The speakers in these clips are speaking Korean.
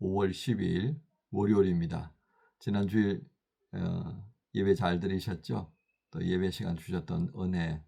5월 12일 월요일입니다. 지난 주일 예배 잘 들으셨죠? 또 예배 시간 주셨던 은혜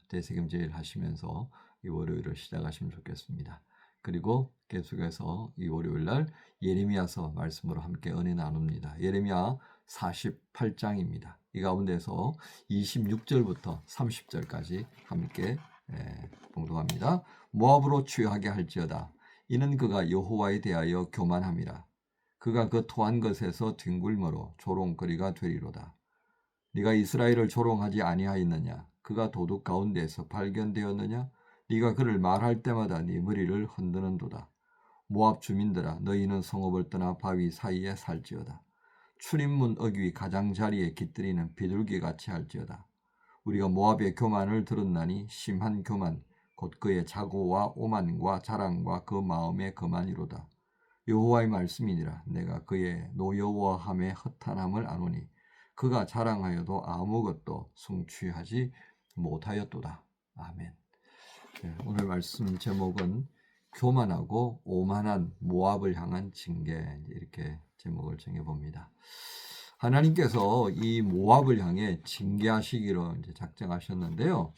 되새김질 하시면서 이 월요일을 시작하시면 좋겠습니다. 그리고 계속해서 이 월요일 날 예레미야서 말씀으로 함께 은혜 나눕니다. 예레미야 48장입니다. 이 가운데서 26절부터 30절까지 함께 봉독합니다. 모압으로 취하게 할지어다. 이는 그가 여호와에 대하여 교만함이라. 그가 그 토한 것에서 뒹굴므로 조롱거리가 되리로다. 네가 이스라엘을 조롱하지 아니하였느냐? 그가 도둑 가운데에서 발견되었느냐? 네가 그를 말할 때마다 네 머리를 흔드는도다. 모압 주민들아, 너희는 성읍을 떠나 바위 사이에 살지어다. 출입문 어귀 가장자리에 깃들이는 비둘기같이 할지어다. 우리가 모압의 교만을 들었나니 심한 교만, 곧 그의 자고와 오만과 자랑과 그 마음의 거만이로다. 여호와의 말씀이니라. 내가 그의 노여워함의 허탄함을 아노니 그가 자랑하여도 아무것도 성취하지 못하였도다. 아멘. 오늘 말씀 제목은 교만하고 오만한 모압을 향한 징계, 이렇게 제목을 정해봅니다. 하나님께서 이 모압을 향해 징계하시기로 이제 작정하셨는데요.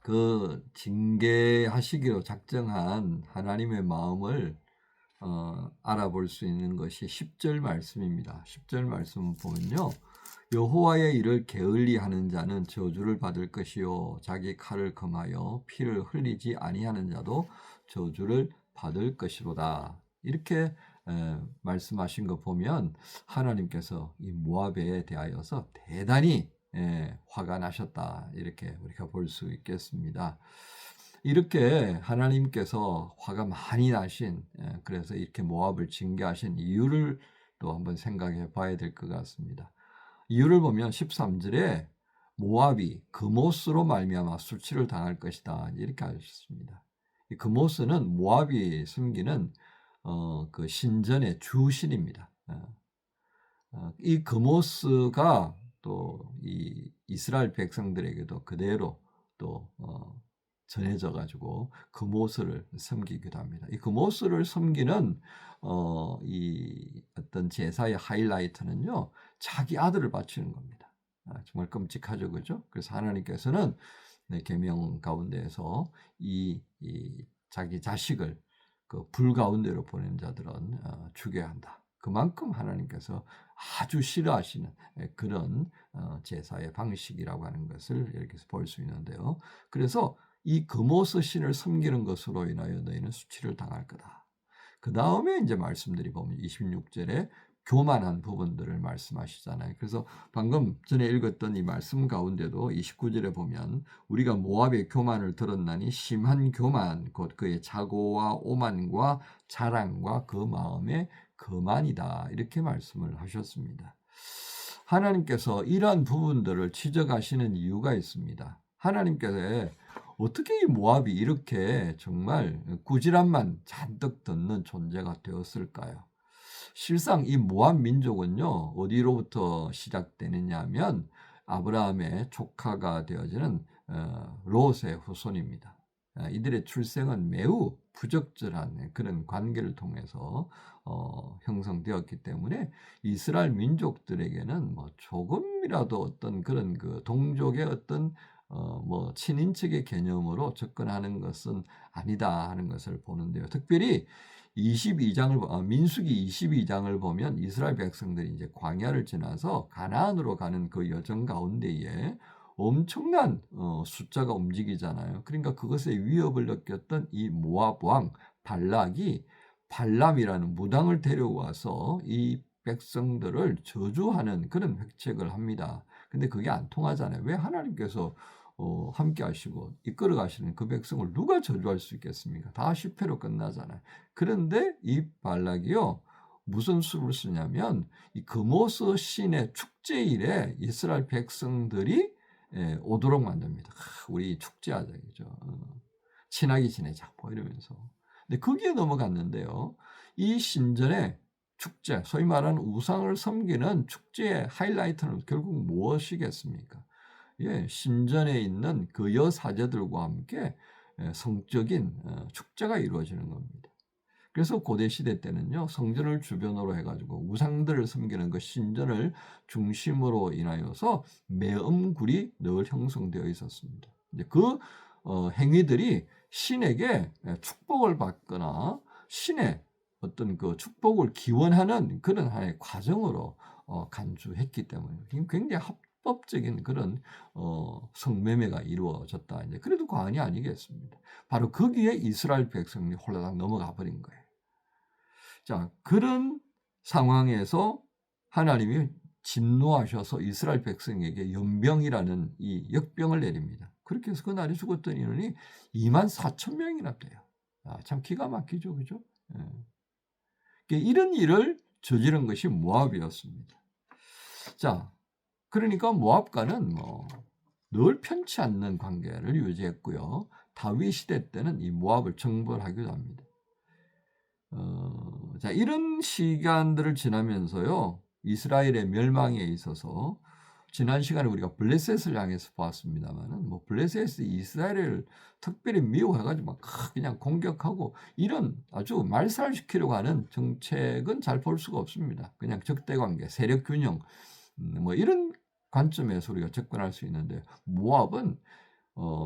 그 징계하시기로 작정한 하나님의 마음을 알아볼 수 있는 것이 10절 말씀입니다. 10절 말씀 보면요. 여호와의 일을 게을리 하는 자는 저주를 받을 것이요 자기 칼을 금하여 피를 흘리지 아니하는 자도 저주를 받을 것이로다. 이렇게 말씀하신 거 보면 하나님께서 이 모압에 대하여서 대단히 화가 나셨다. 이렇게 우리가 볼 수 있겠습니다. 이렇게 하나님께서 화가 많이 나신, 그래서 이렇게 모압을 징계하신 이유를 또 한번 생각해 봐야 될 것 같습니다. 이유를 보면 13절에 모압이 그모스로 말미암아 수치를 당할 것이다. 이렇게 하셨습니다. 이 그모스는 모압이 숨기는 그 신전의 주신입니다. 이 그모스가 또 이 이스라엘 백성들에게도 그대로 또 전해져 가지고 그모스를 섬기기도 합니다. 이 그모스를 섬기는 이 어떤 제사의 하이라이트는요, 자기 아들을 바치는 겁니다. 정말 끔찍하죠, 그죠? 그래서 하나님께서는 계명 가운데에서 이 자기 자식을 그 불 가운데로 보낸 자들은 죽여야 한다. 그만큼 하나님께서 아주 싫어하시는 그런 제사의 방식이라고 하는 것을 이렇게 볼 수 있는데요. 그래서 이 금오스 신을 섬기는 것으로 인하여 너희는 수치를 당할 거다. 그 다음에 이제 말씀들이 보면 26절에 교만한 부분들을 말씀하시잖아요. 그래서 방금 전에 읽었던 이 말씀 가운데도 29절에 보면 우리가 모압의 교만을 들었나니 심한 교만, 곧 그의 자고와 오만과 자랑과 그 마음의 거만이다. 이렇게 말씀을 하셨습니다. 하나님께서 이러한 부분들을 지적하시는 이유가 있습니다. 하나님께서 어떻게 이 모압이 이렇게 정말 꾸지람만 잔뜩 듣는 존재가 되었을까요? 실상 이 모압 민족은요, 어디로부터 시작되느냐 하면 아브라함의 조카가 되어지는 롯의 후손입니다. 이들의 출생은 매우 부적절한 그런 관계를 통해서 형성되었기 때문에 이스라엘 민족들에게는 뭐 조금이라도 어떤 그런 그 동족의 어떤 뭐 친인척의 개념으로 접근하는 것은 아니다 하는 것을 보는데요. 특별히 22장을 민수기 22장을 보면 이스라엘 백성들이 이제 광야를 지나서 가나안으로 가는 그 여정 가운데에 엄청난 숫자가 움직이잖아요. 그러니까 그것에 위협을 느꼈던 이 모압 왕 발락이 발람이라는 무당을 데려와서 이 백성들을 저주하는 그런 획책을 합니다. 근데 그게 안 통하잖아요. 왜 하나님께서 함께 하시고 이끌어 가시는 그 백성을 누가 저주할 수 있겠습니까? 다 실패로 끝나잖아요. 그런데 이 발락이요, 무슨 수를 쓰냐면 이 금오스 신의 축제일에 이스라엘 백성들이 오도록 만듭니다. 우리 축제하자, 그죠? 친하게 지내자, 뭐 이러면서. 근데 거기에 넘어갔는데요. 이 신전의 축제, 소위 말하는 우상을 섬기는 축제의 하이라이트는 결국 무엇이겠습니까? 예, 신전에 있는 그 여사제들과 함께 성적인 축제가 이루어지는 겁니다. 그래서 고대 시대 때는요, 성전을 주변으로 해가지고 우상들을 섬기는 그 신전을 중심으로 인하여서 매음굴이 늘 형성되어 있었습니다. 이제 그 행위들이 신에게 축복을 받거나 신의 어떤 그 축복을 기원하는 그런 하나의 과정으로 간주했기 때문에 굉장히 합법적인 그런 성매매가 이루어졌다. 이제 그래도 과언이 아니겠습니다. 바로 거기에 이스라엘 백성이 홀라당 넘어가 버린 거예요. 자, 그런 상황에서 하나님이 진노하셔서 이스라엘 백성에게 연병이라는 이 역병을 내립니다. 그렇게 해서 그날에 죽었던 인원이 24,000명이나 돼요. 참 기가 막히죠, 그죠? 이런 일을 저지른 것이 모압이었습니다. 자, 그러니까 모압과는 늘 편치 않는 관계를 유지했고요. 다윗 시대 때는 이 모압을 정벌하기도 합니다. 자, 이런 시간들을 지나면서요, 이스라엘의 멸망에 있어서 지난 시간에 우리가 블레셋을 향해서 보았습니다만은 블레셋이 이스라엘을 특별히 미워해가지고 막 그냥 공격하고 이런 아주 말살시키려고 하는 정책은 잘 볼 수가 없습니다. 그냥 적대관계, 세력균형 이런 관점에서 우리가 접근할 수 있는데 모압은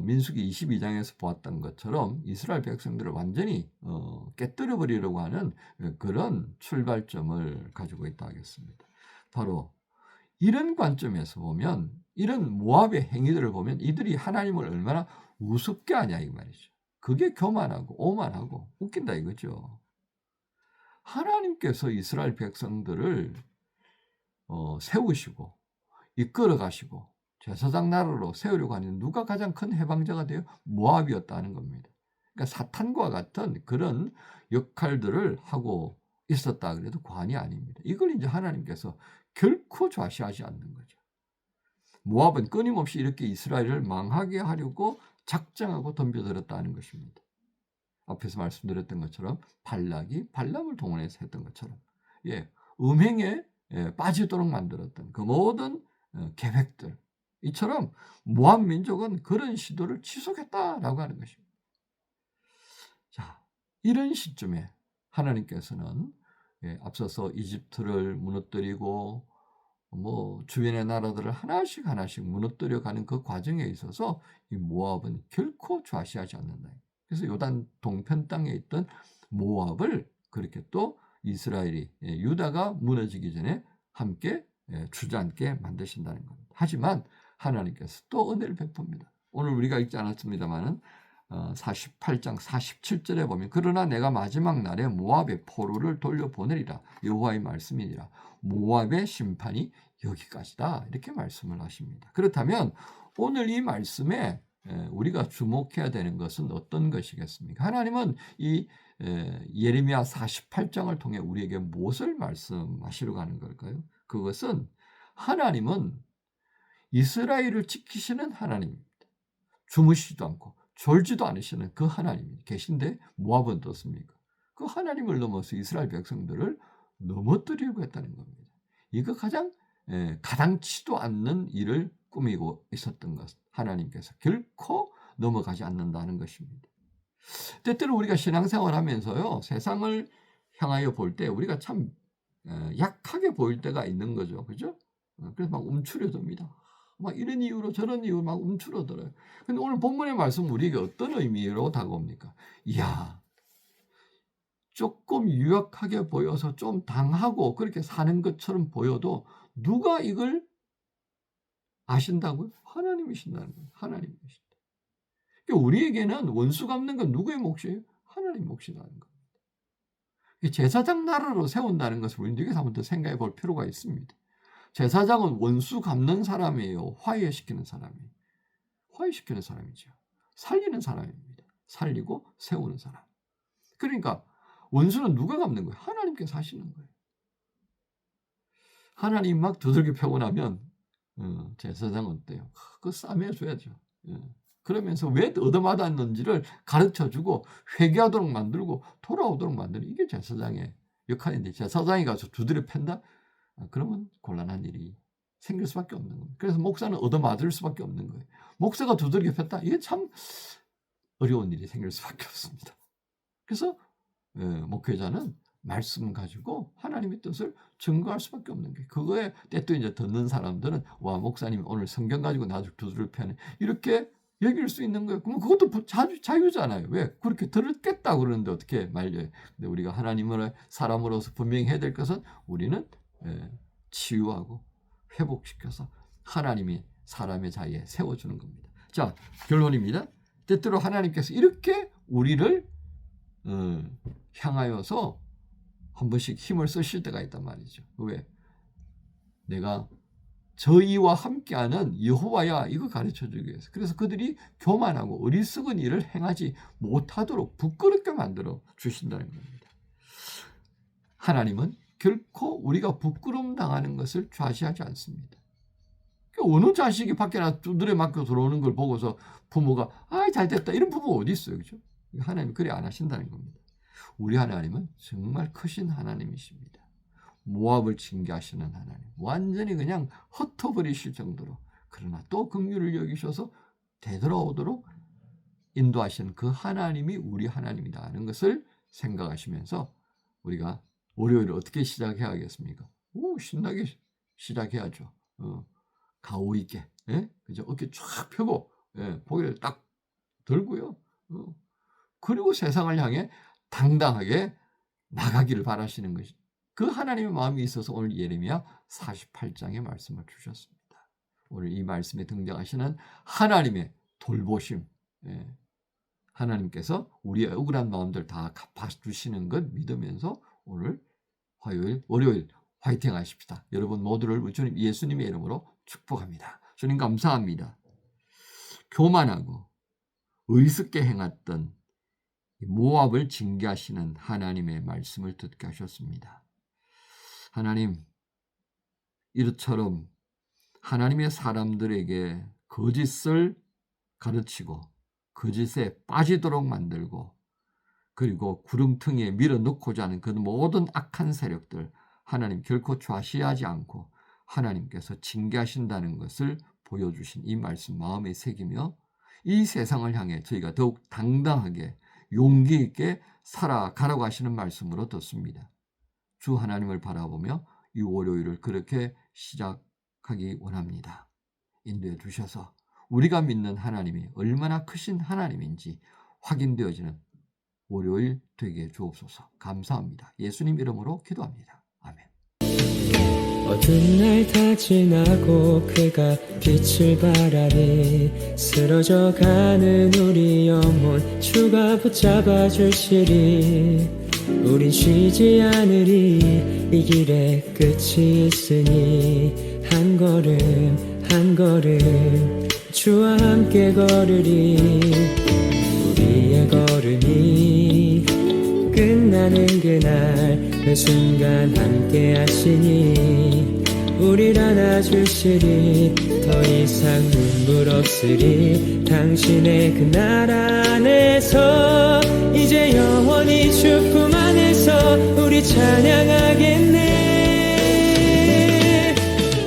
민수기 22장에서 보았던 것처럼 이스라엘 백성들을 완전히 깨뜨려 버리려고 하는 그런 출발점을 가지고 있다 하겠습니다. 바로 이런 관점에서 보면 이런 모압의 행위들을 보면 이들이 하나님을 얼마나 우습게 하냐 이 말이죠. 그게 교만하고 오만하고 웃긴다 이거죠. 하나님께서 이스라엘 백성들을 세우시고 이끌어 가시고 제사장 나라로 세우려고 하는 누가 가장 큰 해방자가 돼요? 모압이었다는 겁니다. 그러니까 사탄과 같은 그런 역할들을 하고 있었다 그래도 과언이 아닙니다. 이걸 이제 하나님께서 결코 좌시하지 않는 거죠. 모압은 끊임없이 이렇게 이스라엘을 망하게 하려고 작정하고 덤벼들었다는 것입니다. 앞에서 말씀드렸던 것처럼 발락이 발람을 동원해서 했던 것처럼 음행에 빠지도록 만들었던 그 모든 계획들 이처럼 모압 민족은 그런 시도를 지속했다라고 하는 것입니다. 자, 이런 시점에 하나님께서는 앞서서 이집트를 무너뜨리고 주변의 나라들을 하나씩 무너뜨려가는 그 과정에 있어서 이 모압은 결코 좌시하지 않는다. 그래서 요단 동편 땅에 있던 모압을 그렇게 또 이스라엘이 유다가 무너지기 전에 함께 주저앉게 만드신다는 겁니다. 하지만 하나님께서 또 은혜를 베풉니다. 오늘 우리가 읽지 않았습니다만은 48장 47절에 보면 그러나 내가 마지막 날에 모압의 포로를 돌려보내리라 여호와의 말씀이니라. 모압의 심판이 여기까지다 이렇게 말씀을 하십니다. 그렇다면 오늘 이 말씀에 우리가 주목해야 되는 것은 어떤 것이겠습니까? 하나님은 이 예레미야 48장을 통해 우리에게 무엇을 말씀하시려고 하는 걸까요? 그것은 하나님은 이스라엘을 지키시는 하나님입니다. 주무시지도 않고 졸지도 않으시는 그 하나님이 계신데 모압은 어떻습니까? 그 하나님을 넘어서 이스라엘 백성들을 넘어뜨리려고 했다는 겁니다. 이거 가장 가당치도 않는 일을 꾸미고 있었던 것 하나님께서 결코 넘어가지 않는다는 것입니다. 때때로 우리가 신앙생활 하면서요 세상을 향하여 볼 때 우리가 참 약하게 보일 때가 있는 거죠. 그죠? 그래서 막 움츠려듭니다. 막 이런 이유로 저런 이유로 막 움츠러들어요. 근데 오늘 본문의 말씀 우리에게 어떤 의미로 다가옵니까? 이야, 조금 유약하게 보여서 좀 당하고 그렇게 사는 것처럼 보여도 누가 이걸 아신다고요? 하나님이신다는 거예요. 하나님이신다. 그러니까 우리에게는 원수 갚는 건 누구의 몫이에요? 하나님 몫이라는 겁니다. 제사장 나라로 세운다는 것을 우리는 여기서 한번 더 생각해 볼 필요가 있습니다. 제사장은 원수 갚는 사람이에요? 화해시키는 사람이에요? 화해시키는 사람이죠. 살리는 사람입니다. 살리고 세우는 사람. 그러니까 원수는 누가 갚는 거예요? 하나님께서 하시는 거예요. 하나님 막 두들겨 패고 나면 제사장은 어때요? 그거 싸매줘야죠. 그러면서 왜 얻어맞았는지를 가르쳐주고 회개하도록 만들고 돌아오도록 만드는 이게 제사장의 역할인데 제사장이 가서 두드려 팬다? 그러면 곤란한 일이 생길 수밖에 없는 겁니다. 그래서 목사는 얻어맞을 수밖에 없는 거예요. 목사가 두들겨 폈다? 이게 참 어려운 일이 생길 수밖에 없습니다. 그래서 목회자는 말씀 가지고 하나님의 뜻을 증거할 수밖에 없는 게, 그거에 때또 이제 듣는 사람들은 와, 목사님 오늘 성경 가지고 나도 두드려 패네, 이렇게 얘기할 수 있는 거예요. 그럼 그것도 자유잖아요. 왜? 그렇게 들었겠다 그러는데 어떻게 말려요? 근데 우리가 하나님을 사람으로서 분명히 해야 될 것은 우리는 치유하고 회복시켜서 하나님이 사람의 자리에 세워주는 겁니다. 자, 결론입니다. 때때로 하나님께서 이렇게 우리를 향하여서 한 번씩 힘을 쓰실 때가 있단 말이죠. 왜? 내가 저희와 함께하는 여호와야, 이거 가르쳐주기 위해서. 그래서 그들이 교만하고 어리석은 일을 행하지 못하도록 부끄럽게 만들어 주신다는 겁니다. 하나님은 결코 우리가 부끄러움 당하는 것을 좌시하지 않습니다. 어느 자식이 밖에 나서 두드려 맞고 들어오는 걸 보고서 부모가 잘됐다, 이런 부모 어디 있어요, 그죠? 하나님 그래 안 하신다는 겁니다. 우리 하나님은 정말 크신 하나님이십니다. 모압을 징계하시는 하나님, 완전히 그냥 흩어버리실 정도로, 그러나 또 긍휼을 여기셔서 되돌아오도록 인도하시는 그 하나님이 우리 하나님이다 하는 것을 생각하시면서 우리가 월요일을 어떻게 시작해야겠습니까? 신나게 시작해야죠. 가오 있게, 그죠? 어깨 쫙 펴고, 고개를 딱 들고요. 그리고 세상을 향해 당당하게 나가기를 바라시는 것이, 그 하나님의 마음이 있어서 오늘 예레미야 48장의 말씀을 주셨습니다. 오늘 이 말씀에 등장하시는 하나님의 돌보심, 하나님께서 우리의 억울한 마음들 다 갚아주시는 것 믿으면서 오늘 화요일, 월요일 화이팅 하십시다. 여러분 모두를 주님 예수님의 이름으로 축복합니다. 주님 감사합니다. 교만하고 어리석게 행했던 모압을 징계하시는 하나님의 말씀을 듣게 하셨습니다. 하나님, 이처럼 하나님의 사람들에게 거짓을 가르치고 거짓에 빠지도록 만들고 그리고 구름텅이에 밀어넣고자 하는 그 모든 악한 세력들, 하나님 결코 좌시하지 않고 하나님께서 징계하신다는 것을 보여주신 이 말씀 마음에 새기며 이 세상을 향해 저희가 더욱 당당하게 용기 있게 살아가라고 하시는 말씀으로 듣습니다. 주 하나님을 바라보며 이 월요일을 그렇게 시작하기 원합니다. 인도해 주셔서 우리가 믿는 하나님이 얼마나 크신 하나님인지 확인되어지는 월요일 되게 주옵소서. 감사합니다. 예수님 이름으로 기도합니다. 아멘. 어두운 날 다 지나고 그가 빛을 발하리. 쓰러져가는 우리 영혼 주가 붙잡아 주시리. 우린 쉬지 않으리. 이 길에 끝이 있으니 한 걸음 한 걸음 주와 함께 걸으리. 우리의 걸음이 끝나는 그날 매 순간 함께 하시니 우릴 안아주시리. 더 이상 눈물 없으리. 당신의 그 나라 안에서 이제 영원히 주품 안에서 우리 찬양하겠네.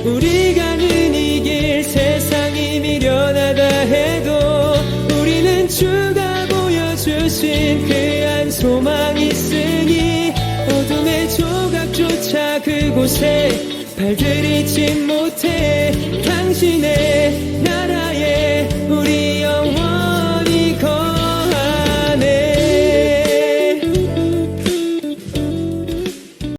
우리가 가는 이 길 세상이 미련하다 해도 우리는 주가 보여주신 그 한 소망이 있으니 어둠의 조각조차 그곳에 발들이지 못해. 당신의 나라에 우리